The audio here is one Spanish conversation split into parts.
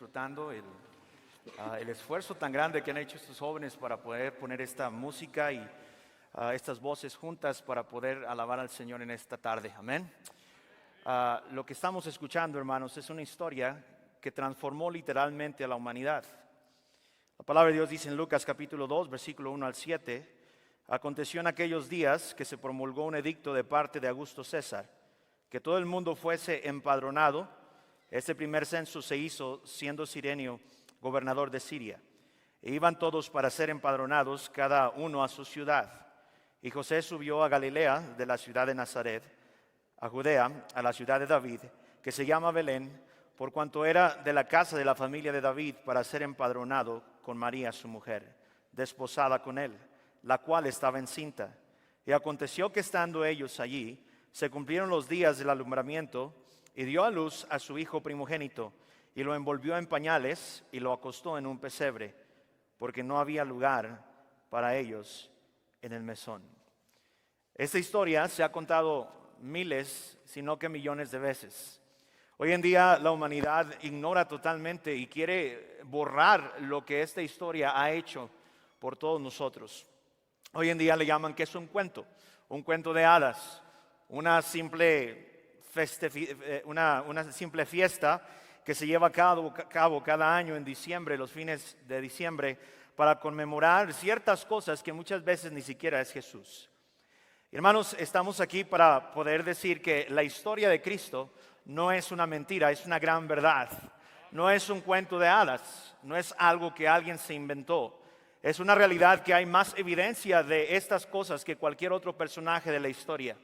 disfrutando el esfuerzo tan grande que han hecho estos jóvenes para poder poner esta música y estas voces juntas para poder alabar al Señor en esta tarde. Amén. Lo que estamos escuchando, hermanos, es una historia que transformó literalmente a la humanidad. La palabra de Dios dice en Lucas capítulo 2, versículo 1 al 7, aconteció en aquellos días que se promulgó un edicto de parte de Augusto César, que todo el mundo fuese empadronado. Este primer censo se hizo siendo Cirenio gobernador de Siria. E iban todos para ser empadronados, cada uno a su ciudad. Y José subió a Galilea, de la ciudad de Nazaret, a Judea, a la ciudad de David, que se llama Belén, por cuanto era de la casa de la familia de David, para ser empadronado con María su mujer, desposada con él, la cual estaba encinta. Y aconteció que estando ellos allí, se cumplieron los días del alumbramiento, y dio a luz a su hijo primogénito, y lo envolvió en pañales, y lo acostó en un pesebre, porque no había lugar para ellos en el mesón. Esta historia se ha contado miles, sino que millones de veces. Hoy en día la humanidad ignora totalmente y quiere borrar lo que esta historia ha hecho por todos nosotros. Hoy en día le llaman que es un cuento de hadas, una simple fiesta que se lleva a cabo cada año en diciembre, los fines de diciembre, para conmemorar ciertas cosas que muchas veces ni siquiera es Jesús. Hermanos, estamos aquí para poder decir que la historia de Cristo no es una mentira, es una gran verdad. No es un cuento de hadas, no es algo que alguien se inventó. Es una realidad que hay más evidencia de estas cosas que cualquier otro personaje de la historia.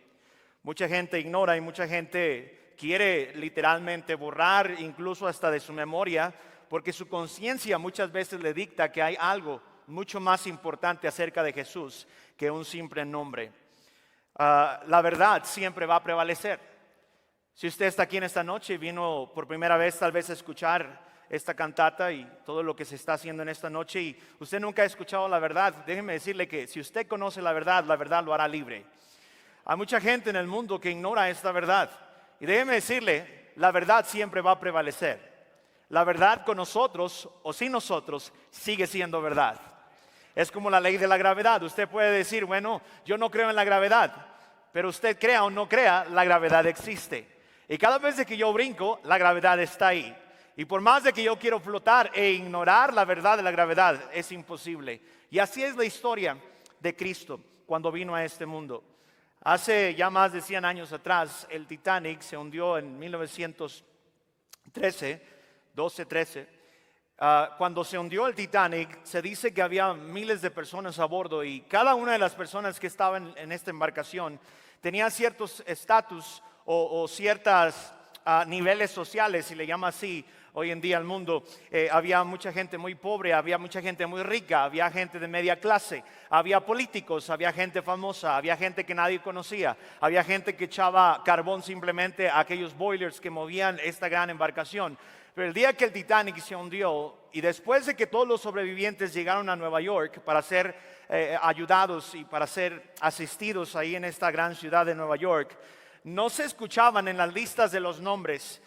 Mucha gente ignora y mucha gente quiere literalmente borrar incluso hasta de su memoria, porque su conciencia muchas veces le dicta que hay algo mucho más importante acerca de Jesús que un simple nombre. La verdad siempre va a prevalecer. Si usted está aquí en esta noche y vino por primera vez tal vez a escuchar esta cantata y todo lo que se está haciendo en esta noche y usted nunca ha escuchado la verdad, déjeme decirle que si usted conoce la verdad lo hará libre. Hay mucha gente en el mundo que ignora esta verdad y déjeme decirle, la verdad siempre va a prevalecer. La verdad con nosotros o sin nosotros sigue siendo verdad. Es como la ley de la gravedad. Usted puede decir, bueno, yo no creo en la gravedad, pero usted crea o no crea, la gravedad existe. Y cada vez que yo brinco, la gravedad está ahí. Y por más de que yo quiero flotar e ignorar la verdad de la gravedad, es imposible. Y así es la historia de Cristo cuando vino a este mundo. Hace ya más de 100 años atrás, el Titanic se hundió en 1913. Cuando se hundió el Titanic, se dice que había miles de personas a bordo y cada una de las personas que estaban en esta embarcación tenía ciertos estatus o ciertos niveles sociales, si le llama así hoy en día al mundo. Había mucha gente muy pobre, había mucha gente muy rica, había gente de media clase, había políticos, había gente famosa, había gente que nadie conocía, había gente que echaba carbón simplemente a aquellos boilers que movían esta gran embarcación. Pero el día que el Titanic se hundió y después de que todos los sobrevivientes llegaron a Nueva York para ser ayudados y para ser asistidos ahí en esta gran ciudad de Nueva York, no se escuchaban en las listas de los nombres.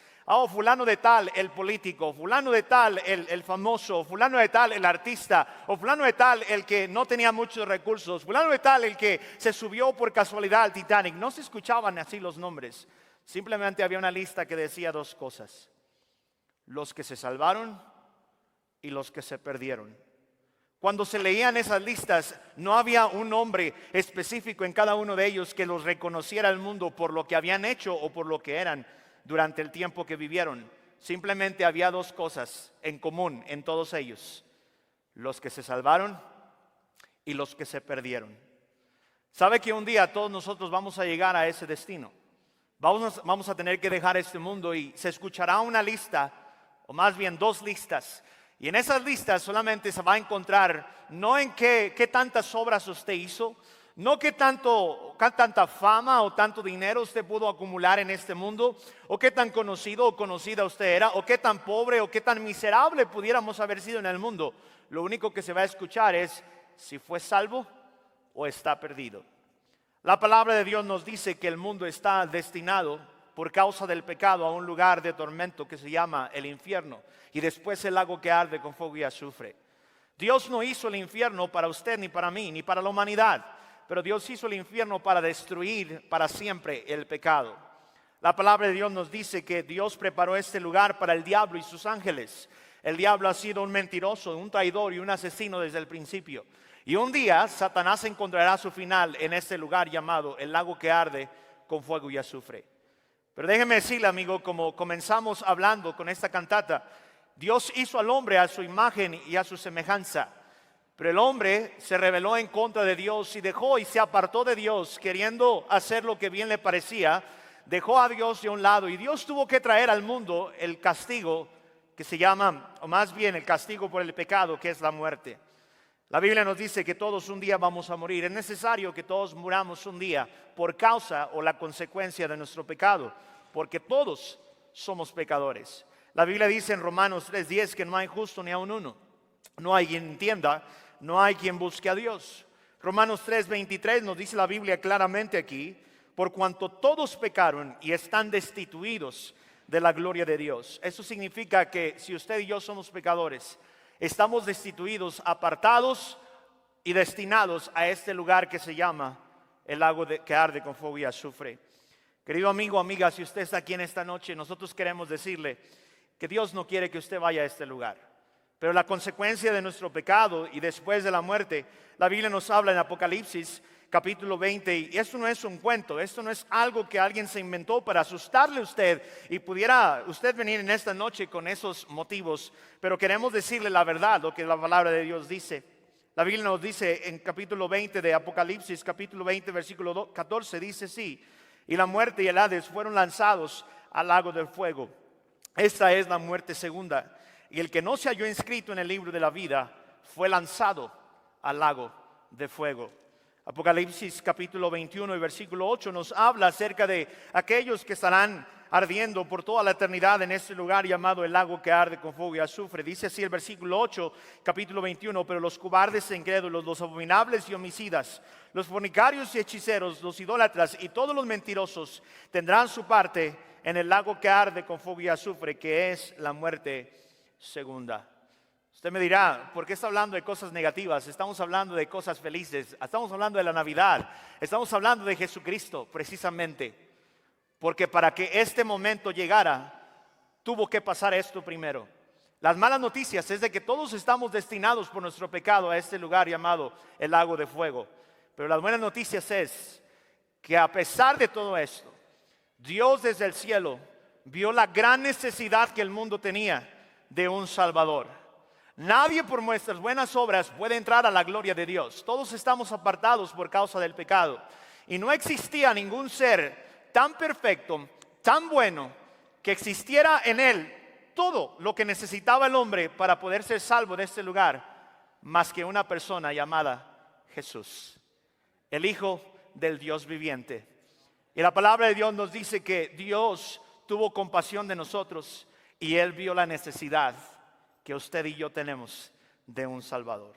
Fulano de tal, el político, fulano de tal, el famoso, fulano de tal, el artista, o fulano de tal, el que no tenía muchos recursos, fulano de tal, el que se subió por casualidad al Titanic. No se escuchaban así los nombres. Simplemente había una lista que decía dos cosas: los que se salvaron y los que se perdieron. Cuando se leían esas listas, no había un nombre específico en cada uno de ellos que los reconociera el mundo por lo que habían hecho o por lo que eran durante el tiempo que vivieron. Simplemente había dos cosas en común en todos ellos: los que se salvaron y los que se perdieron. ¿Sabe que un día todos nosotros vamos a llegar a ese destino? Vamos a tener que dejar este mundo y se escuchará una lista, o más bien dos listas. Y en esas listas solamente se va a encontrar no en qué tantas obras usted hizo, no qué tanta fama o tanto dinero usted pudo acumular en este mundo, o qué tan conocido o conocida usted era, o qué tan pobre o qué tan miserable pudiéramos haber sido en el mundo. Lo único que se va a escuchar es si fue salvo o está perdido. La palabra de Dios nos dice que el mundo está destinado por causa del pecado a un lugar de tormento que se llama el infierno y después el lago que arde con fuego y azufre. Dios no hizo el infierno para usted ni para mí ni para la humanidad, pero Dios hizo el infierno para destruir para siempre el pecado. La palabra de Dios nos dice que Dios preparó este lugar para el diablo y sus ángeles. El diablo ha sido un mentiroso, un traidor y un asesino desde el principio. Y un día Satanás encontrará su final en este lugar llamado el lago que arde con fuego y azufre. Pero déjeme decirle, amigo, como comenzamos hablando con esta cantata, Dios hizo al hombre a su imagen y a su semejanza. Pero el hombre se rebeló en contra de Dios y dejó y se apartó de Dios, queriendo hacer lo que bien le parecía. Dejó a Dios de un lado y Dios tuvo que traer al mundo el castigo que se llama, o más bien el castigo por el pecado, que es la muerte. La Biblia nos dice que todos un día vamos a morir. Es necesario que todos muramos un día por causa o la consecuencia de nuestro pecado, porque todos somos pecadores. La Biblia dice en Romanos 3:10 que no hay justo ni aun uno. No hay quien entienda, no hay quien busque a Dios. Romanos 3:23 nos dice la Biblia claramente aquí, por cuanto todos pecaron y están destituidos de la gloria de Dios. Eso significa que si usted y yo somos pecadores, estamos destituidos, apartados y destinados a este lugar que se llama el lago que arde con fuego y azufre. Querido amigo, amiga, si usted está aquí en esta noche, nosotros queremos decirle que Dios no quiere que usted vaya a este lugar. Pero la consecuencia de nuestro pecado y después de la muerte, la Biblia nos habla en Apocalipsis capítulo 20, y esto no es un cuento, esto no es algo que alguien se inventó para asustarle a usted y pudiera usted venir en esta noche con esos motivos, pero queremos decirle la verdad, lo que la palabra de Dios dice. La Biblia nos dice en capítulo 20 de Apocalipsis, capítulo 20, versículo 14, dice sí, y la muerte y el Hades fueron lanzados al lago del fuego. Esta es la muerte segunda, y el que no se halló inscrito en el libro de la vida fue lanzado al lago de fuego. Apocalipsis capítulo 21 y versículo 8 nos habla acerca de aquellos que estarán ardiendo por toda la eternidad en este lugar llamado el lago que arde con fuego y azufre. Dice así el versículo 8, capítulo 21, pero los cobardes e incrédulos, los abominables y homicidas, los fornicarios y hechiceros, los idólatras y todos los mentirosos tendrán su parte en el lago que arde con fuego y azufre, que es la muerte segunda. Usted me dirá, ¿por qué está hablando de cosas negativas? Estamos hablando de cosas felices, estamos hablando de la Navidad, estamos hablando de Jesucristo precisamente. Porque para que este momento llegara, tuvo que pasar esto primero. Las malas noticias es de que todos estamos destinados por nuestro pecado a este lugar llamado el lago de fuego. Pero las buenas noticias es que a pesar de todo esto, Dios desde el cielo vio la gran necesidad que el mundo tenía de un Salvador. Nadie por nuestras buenas obras puede entrar a la gloria de Dios. Todos estamos apartados por causa del pecado. Y no existía ningún ser tan perfecto, tan bueno, que existiera en él todo lo que necesitaba el hombre para poder ser salvo de este lugar, más que una persona llamada Jesús, el Hijo del Dios viviente. Y la palabra de Dios nos dice que Dios tuvo compasión de nosotros y Él vio la necesidad que usted y yo tenemos de un Salvador.